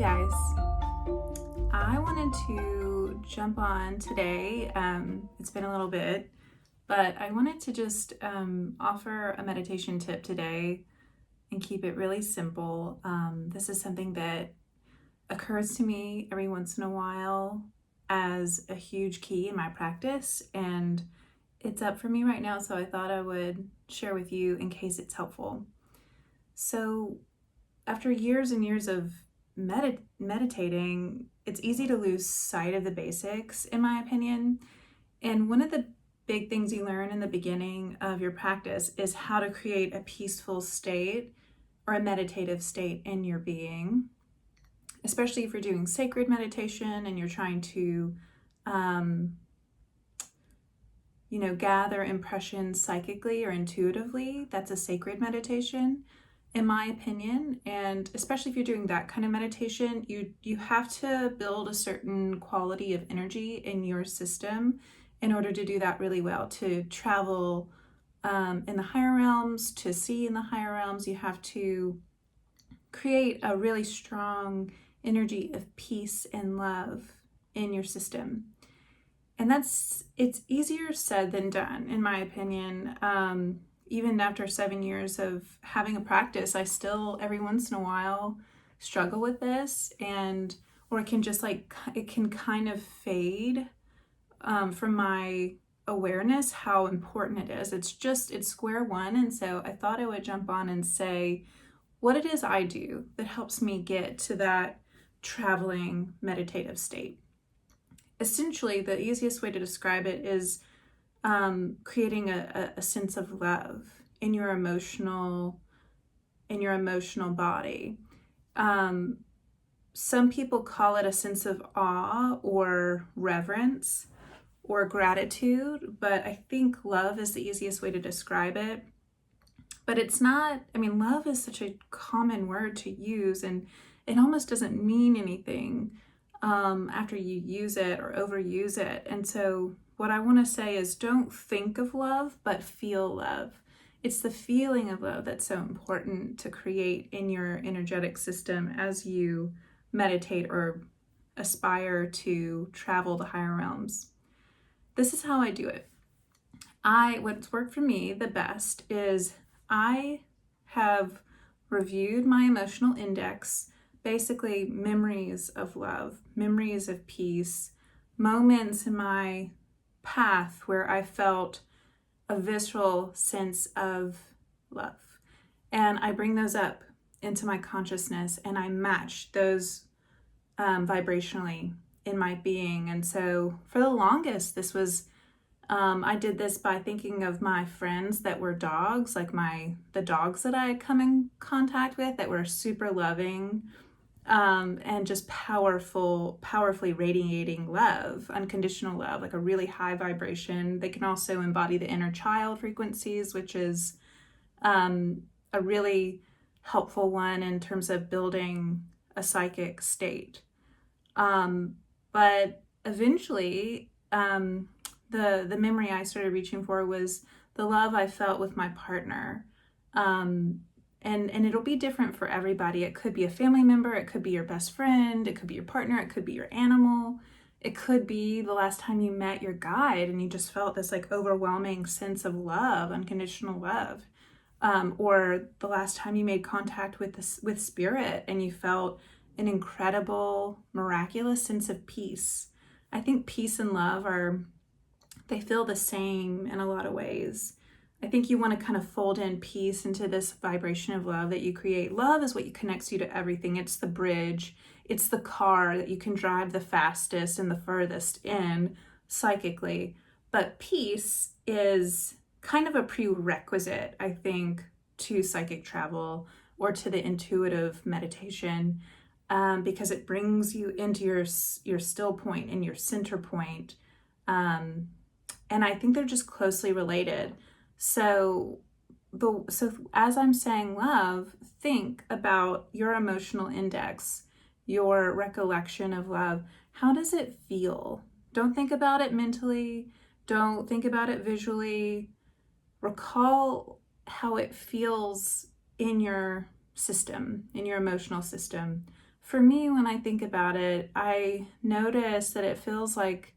guys, I wanted to jump on today. It's been a little bit, but I wanted to just offer a meditation tip today and keep it really simple. This is something that occurs to me every once in a while as a huge key in my practice, and it's up for me right now, so I thought I would share with you in case it's helpful. So after years and years of meditating, it's easy to lose sight of the basics, in my opinion. And one of the big things you learn in the beginning of your practice is how to create a peaceful state or a meditative state in your being, especially if you're doing sacred meditation and you're trying to gather impressions psychically or intuitively. That's a sacred meditation, in my opinion. And especially if you're doing that kind of meditation, you have to build a certain quality of energy in your system in order to do that really well. To travel in the higher realms, to see in the higher realms, you have to create a really strong energy of peace and love in your system. And it's easier said than done, in my opinion. Even after 7 years of having a practice, I still every once in a while struggle with this, or it can kind of fade from my awareness how important it is. It's square one. And so I thought I would jump on and say what it is I do that helps me get to that traveling meditative state. Essentially, the easiest way to describe it is creating a sense of love in your emotional body. Some people call it a sense of awe or reverence or gratitude, but I think love is the easiest way to describe it. But it's not, love is such a common word to use, and it almost doesn't mean anything after you use it or overuse it. And so what I want to say is, don't think of love, but feel love. It's the feeling of love that's so important to create in your energetic system as you meditate or aspire to travel the higher realms. This is how I do it. What's worked for me the best is I have reviewed my emotional index, basically memories of love, memories of peace, moments in my path where I felt a visceral sense of love. And I bring those up into my consciousness and I match those vibrationally in my being. And so for the longest, this was I did this by thinking of my friends that were dogs, like the dogs that I had come in contact with that were super loving, and just powerfully radiating love, unconditional love, like a really high vibration. They can also embody the inner child frequencies, which is a really helpful one in terms of building a psychic state. But eventually, the memory I started reaching for was the love I felt with my partner. And it'll be different for everybody. It could be a family member, it could be your best friend, it could be your partner, it could be your animal, it could be the last time you met your guide and you just felt this overwhelming sense of love, unconditional love. Or the last time you made contact with spirit and you felt an incredible, miraculous sense of peace. I think peace and love they feel the same in a lot of ways. I think you want to kind of fold in peace into this vibration of love that you create. Love is what connects you to everything. It's the bridge. It's the car that you can drive the fastest and the furthest in psychically. But peace is kind of a prerequisite, I think, to psychic travel or to the intuitive meditation, because it brings you into your still point and your center point. And I think they're just closely related. So as I'm saying love, think about your emotional index, your recollection of love. How does it feel? Don't think about it mentally. Don't think about it visually. Recall how it feels in your system, in your emotional system. for me, when I think about it, I notice that it feels like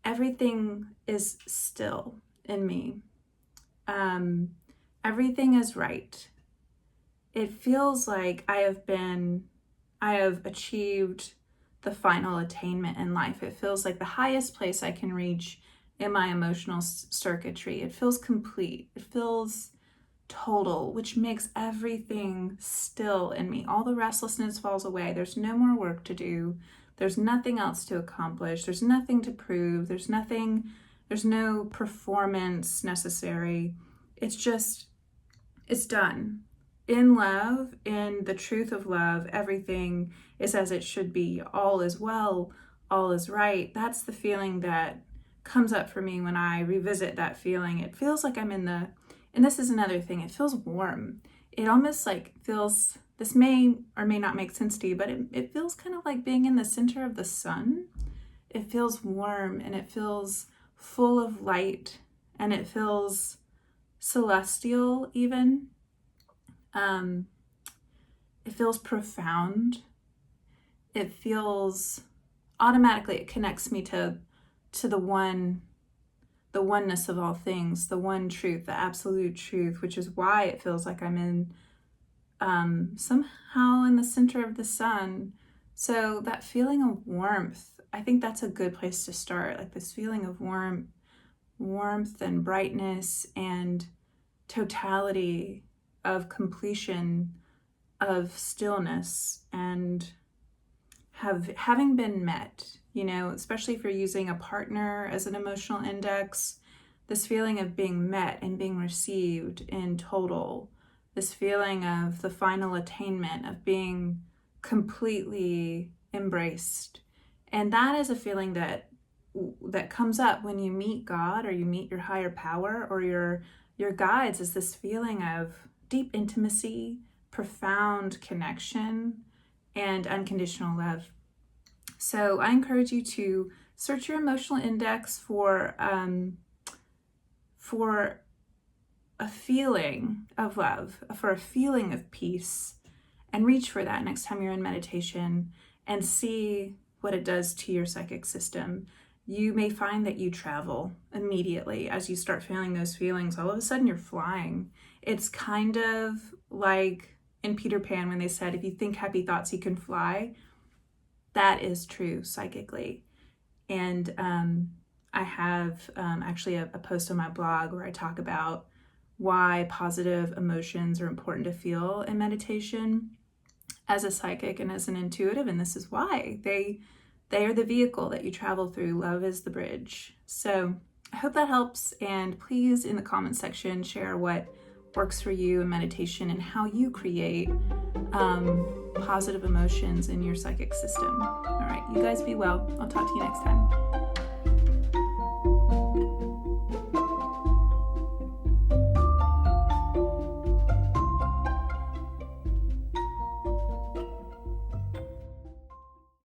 everything is still in me. Everything is right. It feels like I have achieved the final attainment in life. It feels like the highest place I can reach in my emotional circuitry. It feels complete. It feels total, which makes everything still in me. All the restlessness falls away. There's no more work to do. There's nothing else to accomplish. There's nothing to prove. There's no performance necessary. It's done. In love, in the truth of love, everything is as it should be. All is well, all is right. That's the feeling that comes up for me when I revisit that feeling. It feels like I'm and this is another thing, it feels warm. It almost like feels, this may or may not make sense to you, but it feels kind of like being in the center of the sun. It feels warm and it feels full of light and it feels celestial even. It feels profound. It feels automatically, it connects me to the oneness of all things, the one truth, the absolute truth, which is why it feels like I'm in somehow in the center of the sun. So that feeling of warmth, I think that's a good place to start, like this feeling of warmth and brightness and totality of completion, of stillness, and having been met, especially if you're using a partner as an emotional index, this feeling of being met and being received in total, this feeling of the final attainment, of being completely embraced. And that is a feeling that comes up when you meet God or you meet your higher power or your guides, is this feeling of deep intimacy, profound connection, and unconditional love. So I encourage you to search your emotional index for a feeling of love, for a feeling of peace, and reach for that next time you're in meditation and see what it does to your psychic system. You may find that you travel immediately as you start feeling those feelings. All of a sudden you're flying. It's kind of like in Peter Pan when they said, if you think happy thoughts, you can fly. That is true psychically. And I have actually a post on my blog where I talk about why positive emotions are important to feel in meditation as a psychic and as an intuitive. And this is why they are the vehicle that you travel through. Love is the bridge. So I hope that helps. And please, in the comments section, share what works for you in meditation and how you create positive emotions in your psychic system. All right, you guys be well. I'll talk to you next time.